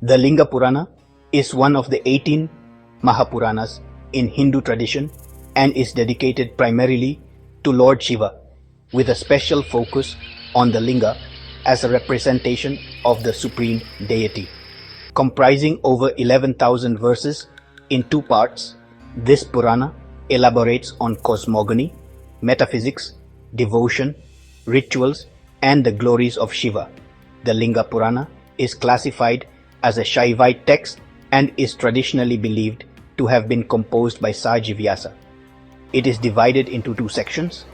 The Linga Purana is one of the 18 Mahapuranas in Hindu tradition and is dedicated primarily to Lord Shiva, with a special focus on the Linga as a representation of the supreme deity. Comprising over 11,000 verses in two parts, this Purana elaborates on cosmogony, metaphysics, devotion, rituals, and the glories of Shiva. The Linga Purana is classified as a Shaivite text and is traditionally believed to have been composed by Saji Vyasa. It is divided into two sections,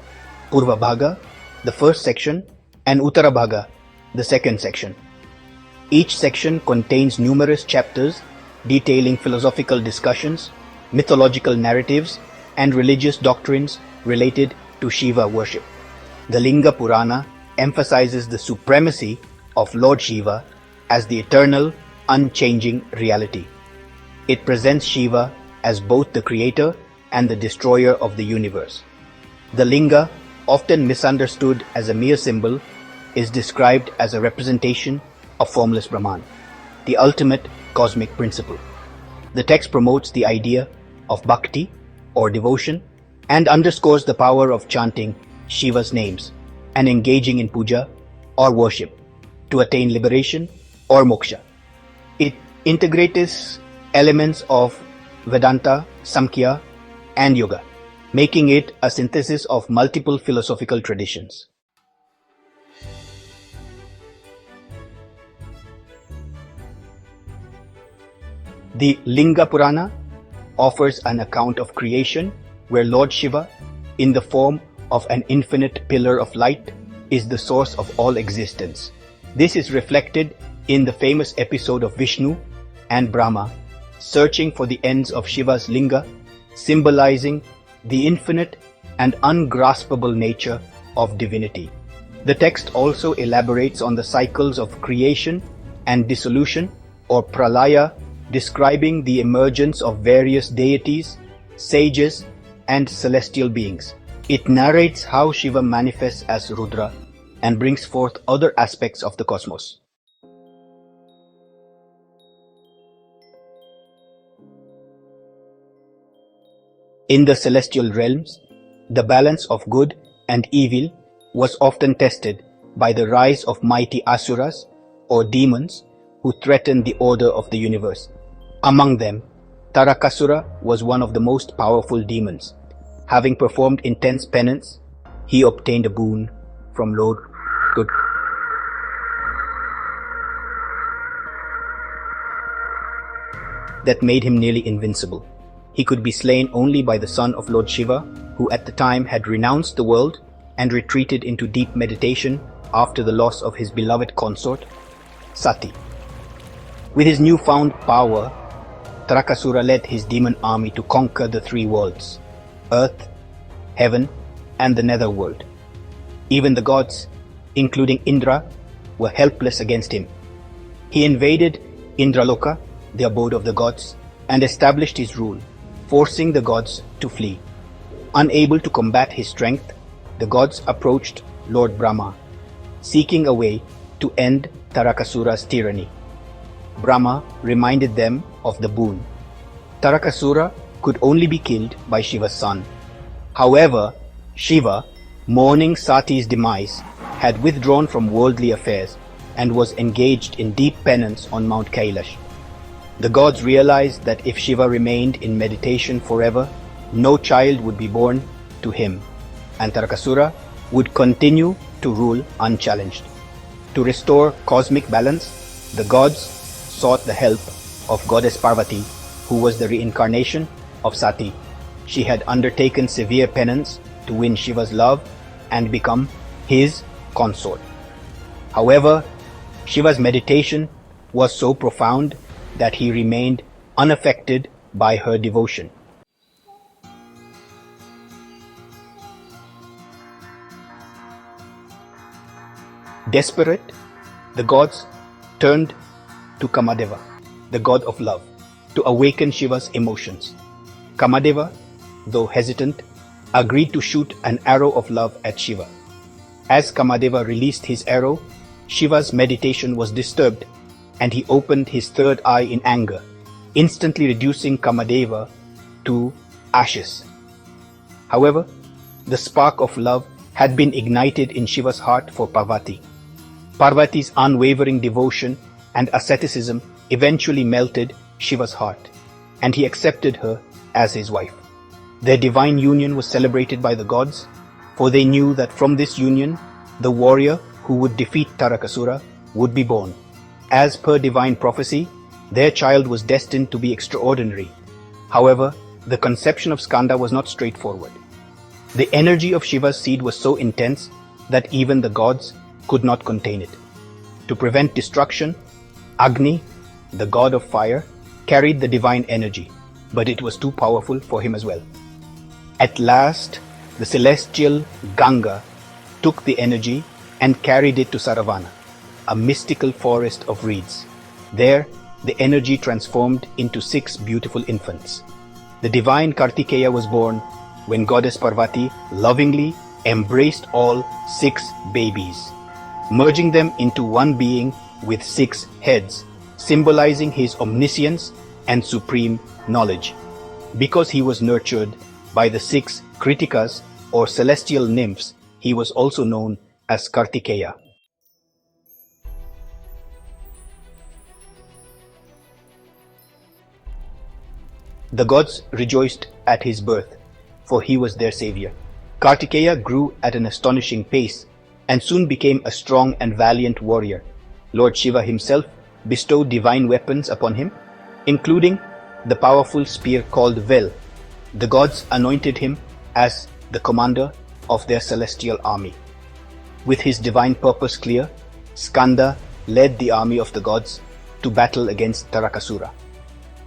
Purva Bhaga, the first section, and Uttara Bhaga, the second section. Each section contains numerous chapters detailing philosophical discussions, mythological narratives, and religious doctrines related to Shiva worship. The Linga Purana emphasizes the supremacy of Lord Shiva as the eternal, unchanging reality. It presents Shiva as both the creator and the destroyer of the universe. The Linga, often misunderstood as a mere symbol, is described as a representation of formless Brahman, the ultimate cosmic principle. The text promotes the idea of Bhakti or devotion and underscores the power of chanting Shiva's names and engaging in puja or worship to attain liberation or moksha. It integrates elements of Vedanta, Samkhya, and Yoga, making it a synthesis of multiple philosophical traditions. The Linga Purana offers an account of creation where Lord Shiva, in the form of an infinite pillar of light, is the source of all existence. This is reflected in the famous episode of Vishnu and Brahma searching for the ends of Shiva's Linga, symbolizing the infinite and ungraspable nature of divinity. The text also elaborates on the cycles of creation and dissolution, or pralaya, describing the emergence of various deities, sages, and celestial beings. It narrates how Shiva manifests as Rudra and brings forth other aspects of the cosmos. In the celestial realms, the balance of good and evil was often tested by the rise of mighty asuras, or demons, who threatened the order of the universe. Among them, Tarakasura was one of the most powerful demons. Having performed intense penance, he obtained a boon from Lord Good that made him nearly invincible. He could be slain only by the son of Lord Shiva, who at the time had renounced the world and retreated into deep meditation after the loss of his beloved consort, Sati. With his newfound power, Tarakasura led his demon army to conquer the three worlds, earth, heaven, and the netherworld. Even the gods, including Indra, were helpless against him. He invaded Indraloka, the abode of the gods, and established his rule, forcing the gods to flee. Unable to combat his strength, the gods approached Lord Brahma, seeking a way to end Tarakasura's tyranny. Brahma reminded them of the boon. Tarakasura could only be killed by Shiva's son. However, Shiva, mourning Sati's demise, had withdrawn from worldly affairs and was engaged in deep penance on Mount Kailash. The gods realized that if Shiva remained in meditation forever, no child would be born to him, and Tarakasura would continue to rule unchallenged. To restore cosmic balance, the gods sought the help of goddess Parvati, who was the reincarnation of Sati. She had undertaken severe penance to win Shiva's love and become his consort. However, Shiva's meditation was so profound that he remained unaffected by her devotion. Desperate, the gods turned to Kamadeva, the god of love, to awaken Shiva's emotions. Kamadeva, though hesitant, agreed to shoot an arrow of love at Shiva. As Kamadeva released his arrow, Shiva's meditation was disturbed and he opened his third eye in anger, instantly reducing Kamadeva to ashes. However, the spark of love had been ignited in Shiva's heart for Parvati. Parvati's unwavering devotion and asceticism eventually melted Shiva's heart, and he accepted her as his wife. Their divine union was celebrated by the gods, for they knew that from this union, the warrior who would defeat Tarakasura would be born. As per divine prophecy, their child was destined to be extraordinary. However, the conception of Skanda was not straightforward. The energy of Shiva's seed was so intense that even the gods could not contain it. To prevent destruction, Agni, the god of fire, carried the divine energy, but it was too powerful for him as well. At last, the celestial Ganga took the energy and carried it to Saravana, a mystical forest of reeds. There, the energy transformed into 6 beautiful infants. The divine Kartikeya was born when goddess Parvati lovingly embraced all 6 babies, merging them into one being with 6 heads, symbolizing his omniscience and supreme knowledge. Because he was nurtured by the 6 Kritikas or celestial nymphs, he was also known as Kartikeya. The gods rejoiced at his birth, for he was their savior. Kartikeya grew at an astonishing pace and soon became a strong and valiant warrior. Lord Shiva himself bestowed divine weapons upon him, including the powerful spear called Vel. The gods anointed him as the commander of their celestial army. With his divine purpose clear, Skanda led the army of the gods to battle against Tarakasura.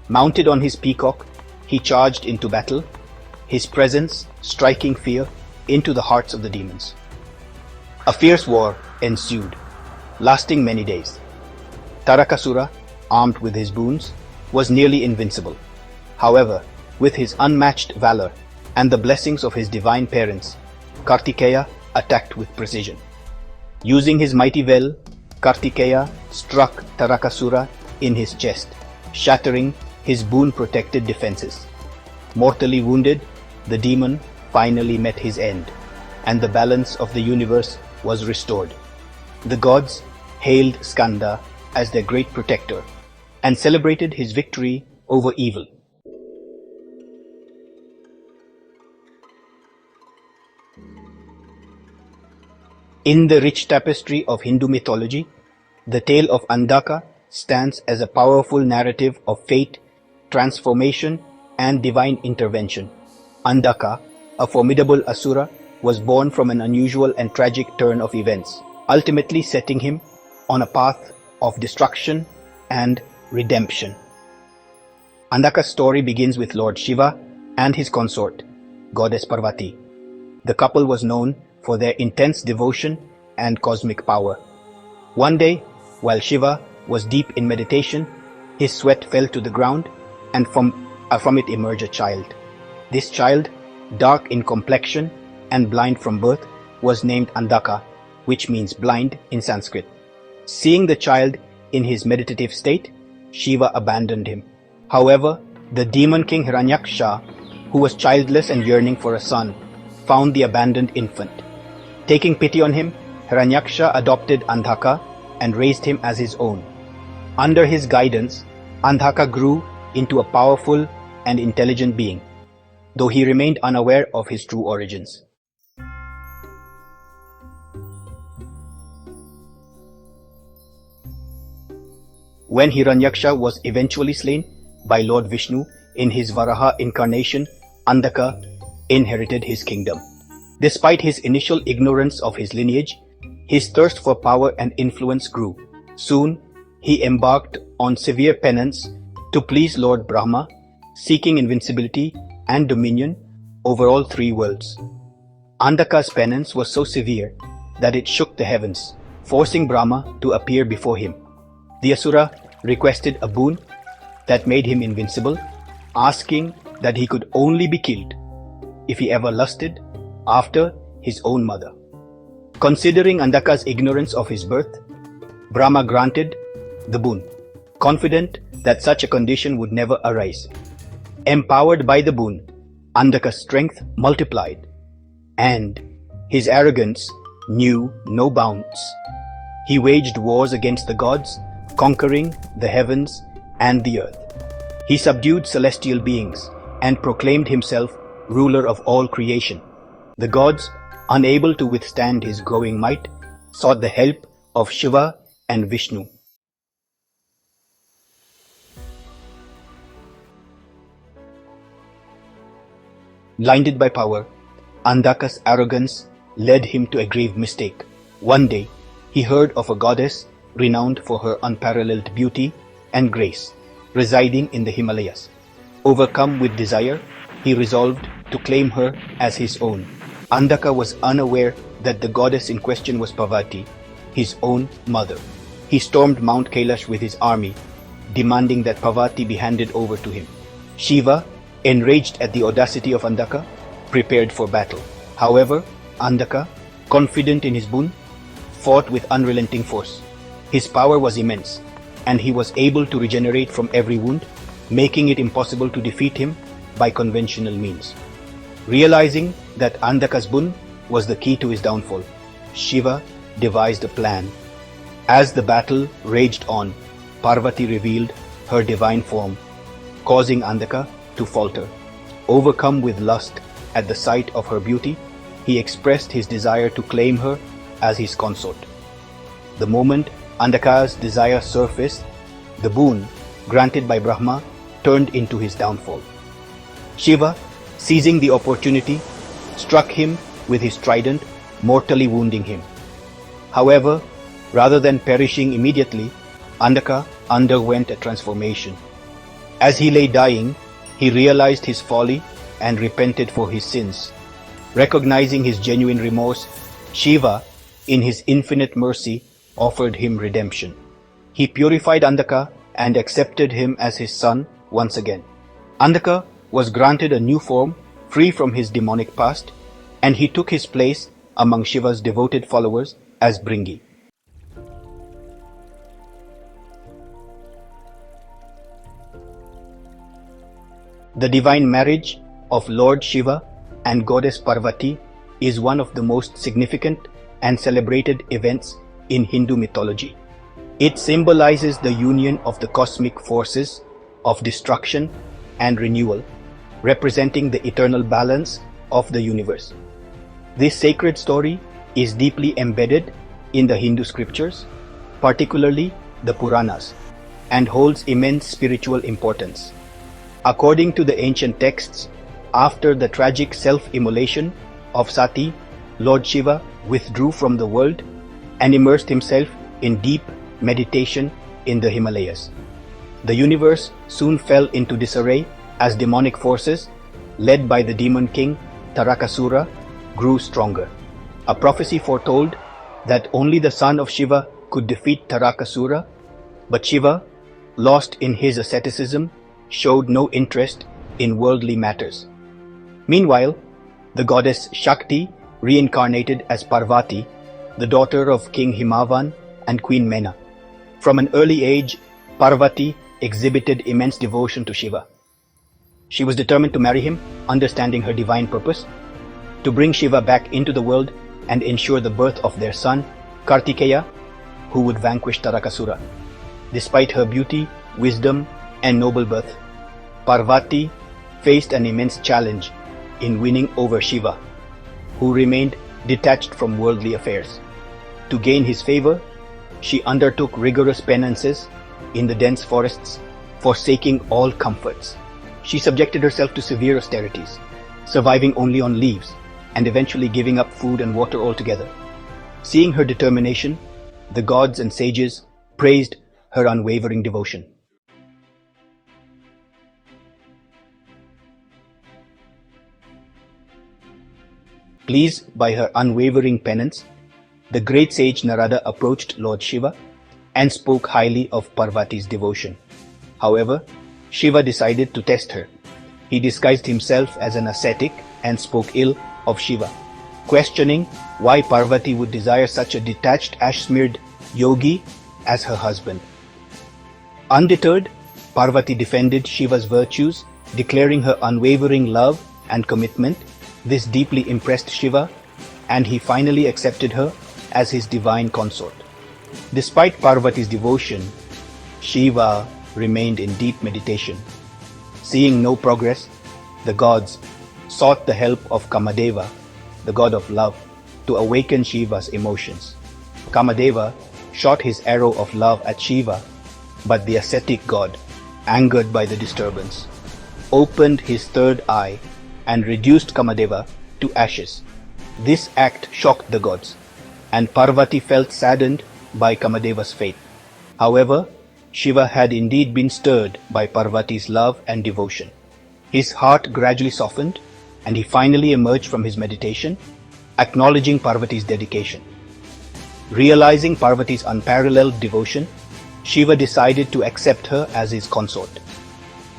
Mounted on his peacock, he charged into battle, his presence striking fear into the hearts of the demons. A fierce war ensued, lasting many days. Tarakasura, armed with his boons, was nearly invincible. However, with his unmatched valor and the blessings of his divine parents, Kartikeya attacked with precision. Using his mighty Vel, Kartikeya struck Tarakasura in his chest, shattering his boon-protected defenses. Mortally wounded, the demon finally met his end, and the balance of the universe was restored. The gods hailed Skanda as their great protector and celebrated his victory over evil. In the rich tapestry of Hindu mythology, the tale of Andhaka stands as a powerful narrative of fate, transformation, and divine intervention. Andhaka, a formidable asura, was born from an unusual and tragic turn of events, ultimately setting him on a path of destruction and redemption. Andhaka's story begins with Lord Shiva and his consort, goddess Parvati. The couple was known for their intense devotion and cosmic power. One day, while Shiva was deep in meditation, his sweat fell to the ground, and from it emerged a child. This child, dark in complexion and blind from birth, was named Andhaka, which means blind in Sanskrit. Seeing the child in his meditative state, Shiva abandoned him. However, the demon king Hiranyaksha, who was childless and yearning for a son, found the abandoned infant. Taking pity on him, Hiranyaksha adopted Andhaka and raised him as his own. Under his guidance, Andhaka grew into a powerful and intelligent being, though he remained unaware of his true origins. When Hiranyaksha was eventually slain by Lord Vishnu in his Varaha incarnation, Andhaka inherited his kingdom. Despite his initial ignorance of his lineage, his thirst for power and influence grew. Soon, he embarked on severe penance to please Lord Brahma, seeking invincibility and dominion over all 3 worlds. Andhaka's penance was so severe that it shook the heavens, forcing Brahma to appear before him. The asura requested a boon that made him invincible, asking that he could only be killed if he ever lusted after his own mother. Considering Andhaka's ignorance of his birth, Brahma granted the boon. confident that such a condition would never arise. Empowered by the boon, Andhaka's strength multiplied, and his arrogance knew no bounds. He waged wars against the gods, conquering the heavens and the earth. He subdued celestial beings and proclaimed himself ruler of all creation. The gods, unable to withstand his growing might, sought the help of Shiva and Vishnu. Blinded by power, Andhaka's arrogance led him to a grave mistake. One day, he heard of a goddess renowned for her unparalleled beauty and grace, residing in the Himalayas. Overcome with desire, he resolved to claim her as his own. Andhaka was unaware that the goddess in question was Parvati, his own mother. He stormed Mount Kailash with his army, demanding that Parvati be handed over to him. Shiva, enraged at the audacity of Andhaka, prepared for battle. However, Andhaka, confident in his boon, fought with unrelenting force. His power was immense, and he was able to regenerate from every wound, making it impossible to defeat him by conventional means. Realizing that Andhaka's boon was the key to his downfall, Shiva devised a plan. As the battle raged on, Parvati revealed her divine form, causing Andhaka to falter. Overcome with lust at the sight of her beauty, he expressed his desire to claim her as his consort. The moment Andhaka's desire surfaced, the boon granted by Brahma turned into his downfall. Shiva, seizing the opportunity, struck him with his trident, mortally wounding him. However, rather than perishing immediately, Andhaka underwent a transformation. As he lay dying, he realized his folly and repented for his sins. Recognizing his genuine remorse, Shiva, in his infinite mercy, offered him redemption. He purified Andhaka and accepted him as his son once again. Andhaka was granted a new form, free from his demonic past, and he took his place among Shiva's devoted followers as Bringi. The divine marriage of Lord Shiva and Goddess Parvati is one of the most significant and celebrated events in Hindu mythology. It symbolizes the union of the cosmic forces of destruction and renewal, representing the eternal balance of the universe. This sacred story is deeply embedded in the Hindu scriptures, particularly the Puranas, and holds immense spiritual importance. According to the ancient texts, after the tragic self-immolation of Sati, Lord Shiva withdrew from the world and immersed himself in deep meditation in the Himalayas. The universe soon fell into disarray as demonic forces, led by the demon king Tarakasura, grew stronger. A prophecy foretold that only the son of Shiva could defeat Tarakasura, but Shiva, lost in his asceticism, showed no interest in worldly matters. Meanwhile, the goddess Shakti reincarnated as Parvati, the daughter of King Himavan and Queen Mena. From an early age, Parvati exhibited immense devotion to Shiva. She was determined to marry him, understanding her divine purpose, to bring Shiva back into the world and ensure the birth of their son, Kartikeya, who would vanquish Tarakasura. Despite her beauty, wisdom, and noble birth, Parvati faced an immense challenge in winning over Shiva, who remained detached from worldly affairs. To gain his favor, she undertook rigorous penances in the dense forests, forsaking all comforts. She subjected herself to severe austerities, surviving only on leaves and eventually giving up food and water altogether. Seeing her determination, the gods and sages praised her unwavering devotion. Pleased by her unwavering penance, the great sage Narada approached Lord Shiva and spoke highly of Parvati's devotion. However, Shiva decided to test her. He disguised himself as an ascetic and spoke ill of Shiva, questioning why Parvati would desire such a detached, ash-smeared yogi as her husband. Undeterred, Parvati defended Shiva's virtues, declaring her unwavering love and commitment. This deeply impressed Shiva, and he finally accepted her as his divine consort. Despite Parvati's devotion, Shiva remained in deep meditation. Seeing no progress, the gods sought the help of Kamadeva, the god of love, to awaken Shiva's emotions. Kamadeva shot his arrow of love at Shiva, but the ascetic god, angered by the disturbance, opened his third eye and reduced Kamadeva to ashes. This act shocked the gods, and Parvati felt saddened by Kamadeva's fate. However, Shiva had indeed been stirred by Parvati's love and devotion. His heart gradually softened, and he finally emerged from his meditation, acknowledging Parvati's dedication. Realizing Parvati's unparalleled devotion, Shiva decided to accept her as his consort.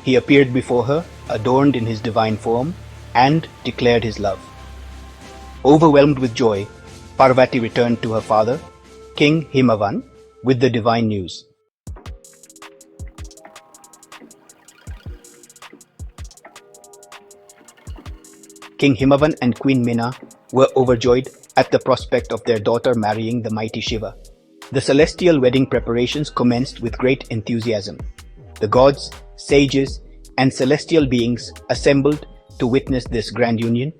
He appeared before her, adorned in his divine form, and declared his love. Overwhelmed with joy, Parvati returned to her father, King Himavan, with the divine news. King Himavan and Queen Meena were overjoyed at the prospect of their daughter marrying the mighty Shiva. The celestial wedding preparations commenced with great enthusiasm. The gods, sages, and celestial beings assembled to witness this grand union.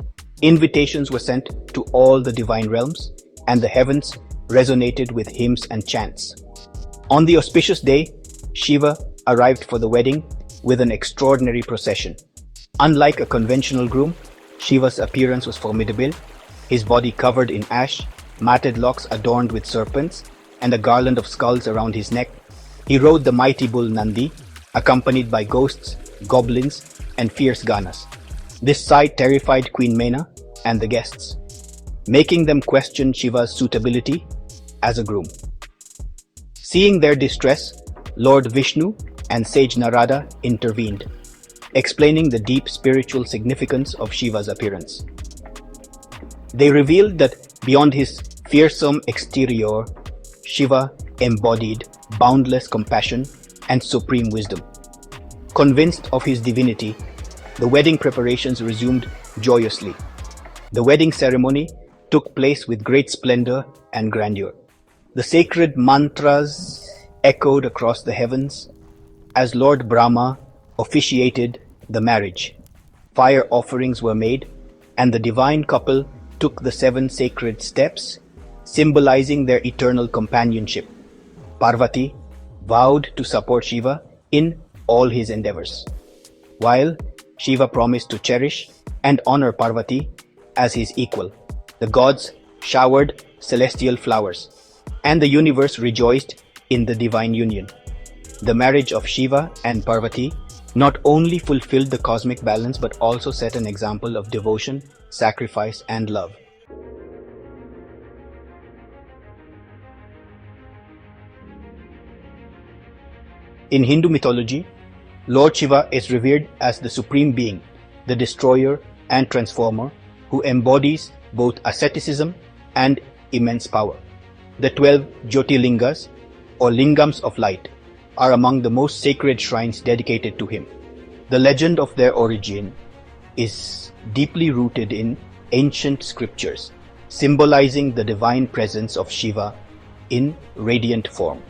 Invitations were sent to all the divine realms, and the heavens resonated with hymns and chants. On the auspicious day, Shiva arrived for the wedding with an extraordinary procession. Unlike a conventional groom, Shiva's appearance was formidable, his body covered in ash, matted locks adorned with serpents, and a garland of skulls around his neck. He rode the mighty bull Nandi, accompanied by ghosts, goblins, and fierce Ganas. This sight terrified Queen Meena and the guests, making them question Shiva's suitability as a groom. Seeing their distress, Lord Vishnu and sage Narada intervened, explaining the deep spiritual significance of Shiva's appearance. They revealed that beyond his fearsome exterior, Shiva embodied boundless compassion and supreme wisdom. Convinced of his divinity, the wedding preparations resumed joyously. The wedding ceremony took place with great splendor and grandeur. The sacred mantras echoed across the heavens as Lord Brahma officiated the marriage. Fire offerings were made, and the divine couple took the 7 sacred steps, symbolizing their eternal companionship. Parvati vowed to support Shiva in all his endeavors, while Shiva promised to cherish and honor Parvati as his equal. The gods showered celestial flowers, and the universe rejoiced in the divine union. The marriage of Shiva and Parvati not only fulfilled the cosmic balance but also set an example of devotion, sacrifice, and love. In Hindu mythology, Lord Shiva is revered as the supreme being, the destroyer and transformer, who embodies both asceticism and immense power. The 12 Jyotirlingas, or lingams of light, are among the most sacred shrines dedicated to him. The legend of their origin is deeply rooted in ancient scriptures, symbolizing the divine presence of Shiva in radiant form.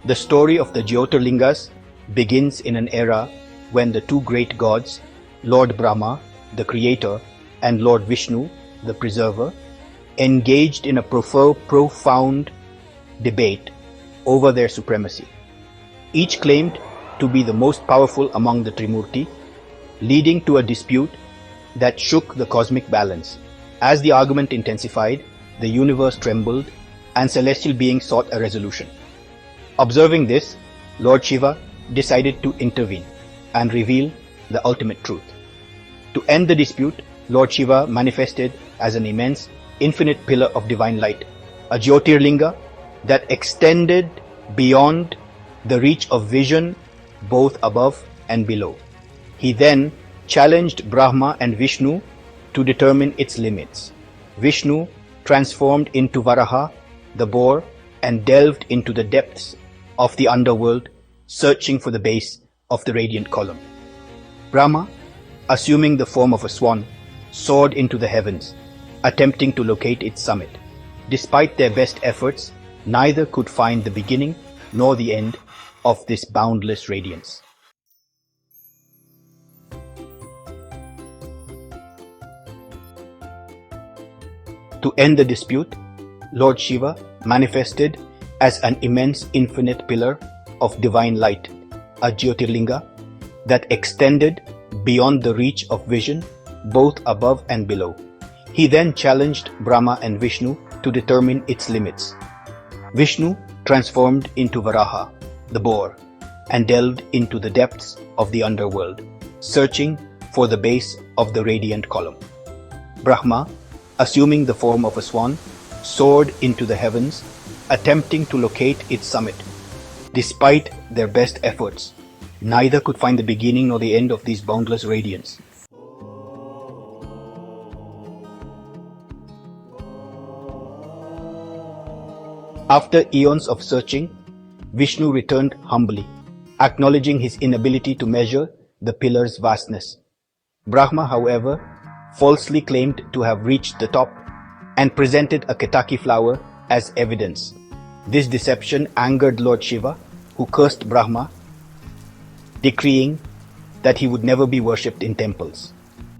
The story of the Jyotirlingas begins in an era when the 2 great gods, Lord Brahma, the creator, and Lord Vishnu, the preserver, engaged in a profound debate over their supremacy. Each claimed to be the most powerful among the Trimurti, leading to a dispute that shook the cosmic balance. As the argument intensified, the universe trembled and celestial beings sought a resolution. Observing this, Lord Shiva decided to intervene and reveal the ultimate truth. To end the dispute, Lord Shiva manifested as an immense, infinite pillar of divine light, a Jyotirlinga that extended beyond the reach of vision both above and below. He then challenged Brahma and Vishnu to determine its limits. Vishnu transformed into Varaha, the boar, and delved into the depths of the underworld searching for the base of the radiant column. Brahma, assuming the form of a swan, soared into the heavens, attempting to locate its summit. Despite their best efforts, neither could find the beginning nor the end of this boundless radiance. To end the dispute, Lord Shiva manifested as an immense infinite pillar of divine light, a Jyotirlinga that extended beyond the reach of vision both above and below. He then challenged Brahma and Vishnu to determine its limits. Vishnu transformed into Varaha, the boar, and delved into the depths of the underworld, searching for the base of the radiant column. Brahma, assuming the form of a swan, soared into the heavens, attempting to locate its summit. Despite their best efforts, neither could find the beginning nor the end of these boundless radiance. After eons of searching, Vishnu returned humbly, acknowledging his inability to measure the pillar's vastness. Brahma, however, falsely claimed to have reached the top and presented a ketaki flower as evidence. This deception angered Lord Shiva, who cursed Brahma, decreeing that he would never be worshipped in temples.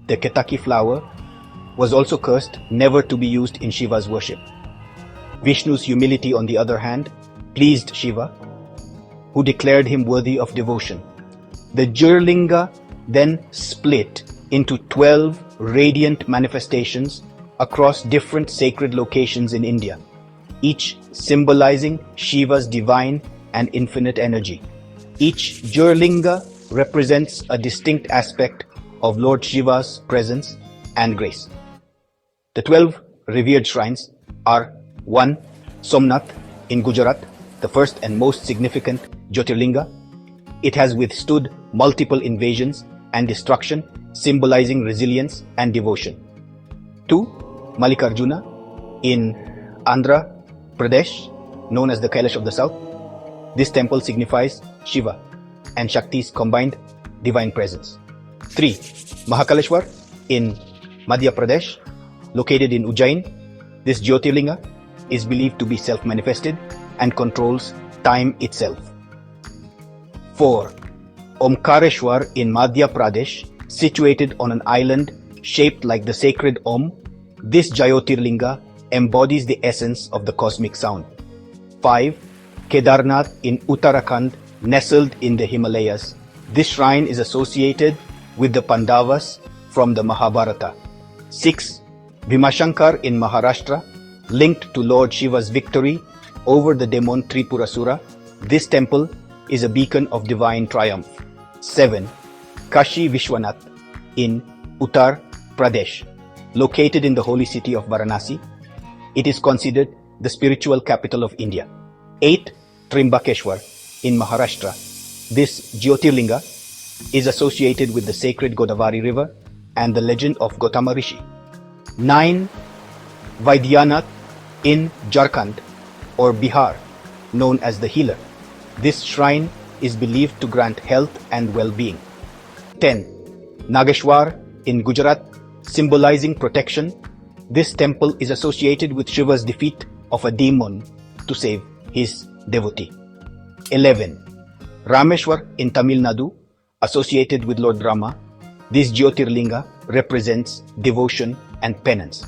The ketaki flower was also cursed never to be used in Shiva's worship. Vishnu's humility, on the other hand, pleased Shiva, who declared him worthy of devotion. The Jyotirlinga then split into 12 radiant manifestations across different sacred locations in India, each symbolizing Shiva's divine and infinite energy. Each Jyotirlinga represents a distinct aspect of Lord Shiva's presence and grace. The 12 revered shrines are 1. Somnath in Gujarat, the first and most significant Jyotirlinga. It has withstood multiple invasions and destruction, symbolizing resilience and devotion. 2. Mallikarjuna in Andhra Pradesh, known as the Kailash of the South. This temple signifies Shiva and Shakti's combined divine presence. 3. Mahakaleshwar in Madhya Pradesh, located in Ujjain. This Jyotirlinga is believed to be self-manifested and controls time itself. 4. Omkareshwar in Madhya Pradesh, situated on an island shaped like the sacred Om. This Jyotirlinga embodies the essence of the cosmic sound. 5. Kedarnath in Uttarakhand, nestled in the Himalayas. This shrine is associated with the Pandavas from the Mahabharata. 6. Bhimashankar in Maharashtra, linked to Lord Shiva's victory over the demon Tripurasura. This temple is a beacon of divine triumph. 7. Kashi Vishwanath in Uttar Pradesh, located in the holy city of Varanasi. It is considered the spiritual capital of India. 8. Trimbakeshwar in Maharashtra. This Jyotirlinga is associated with the sacred Godavari river and the legend of Gautama Rishi. 9. Vaidyanath in Jharkhand or Bihar, known as the healer. This shrine is believed to grant health and well-being. 10. Nageshwar in Gujarat, symbolizing protection. This temple is associated with Shiva's defeat of a demon to save his devotee. 11. Rameshwar in Tamil Nadu, associated with Lord Brahma. This Jyotirlinga represents devotion and penance.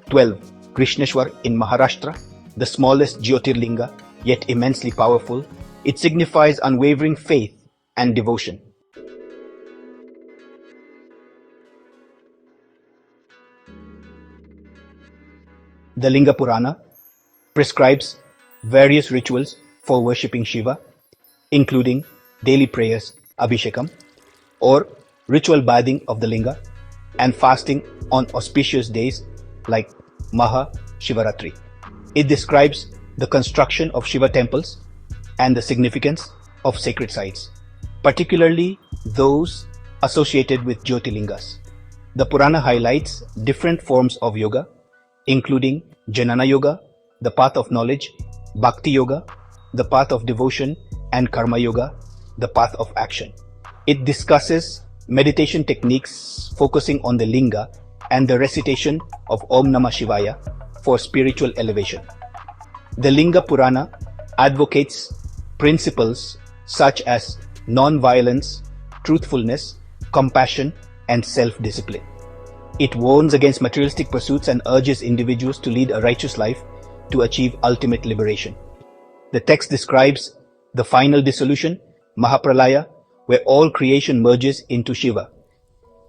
12. Krishneshwar in Maharashtra, the smallest Jyotirlinga, yet immensely powerful. It signifies unwavering faith and devotion. The Linga Purana prescribes various rituals for worshipping Shiva, including daily prayers, Abhishekam, or ritual bathing of the Linga, and fasting on auspicious days like Maha Shivaratri. It describes the construction of Shiva temples and the significance of sacred sites, particularly those associated with Jyotirlingas. The Purana highlights different forms of yoga, including Jnana Yoga, the path of knowledge, Bhakti Yoga, the path of devotion, and Karma Yoga, the path of action. It discusses meditation techniques focusing on the linga and the recitation of Om Namah Shivaya for spiritual elevation. The Linga Purana advocates principles such as non-violence, truthfulness, compassion, and self-discipline. It warns against materialistic pursuits and urges individuals to lead a righteous life to achieve ultimate liberation. The text describes the final dissolution, Mahapralaya, where all creation merges into Shiva.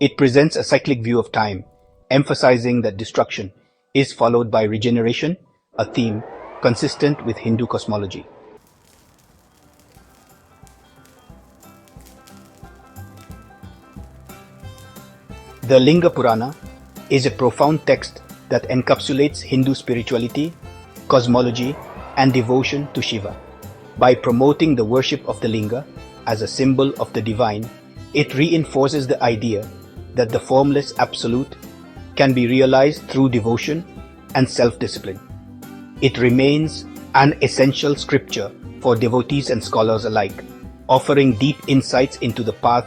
It presents a cyclic view of time, emphasizing that destruction is followed by regeneration, a theme consistent with Hindu cosmology. The Linga Purana is a profound text that encapsulates Hindu spirituality, cosmology, and devotion to Shiva. By promoting the worship of the linga as a symbol of the divine, it reinforces the idea that the formless absolute can be realized through devotion and self-discipline. It remains an essential scripture for devotees and scholars alike, offering deep insights into the path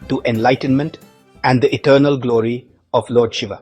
to enlightenment and the eternal glory of Lord Shiva.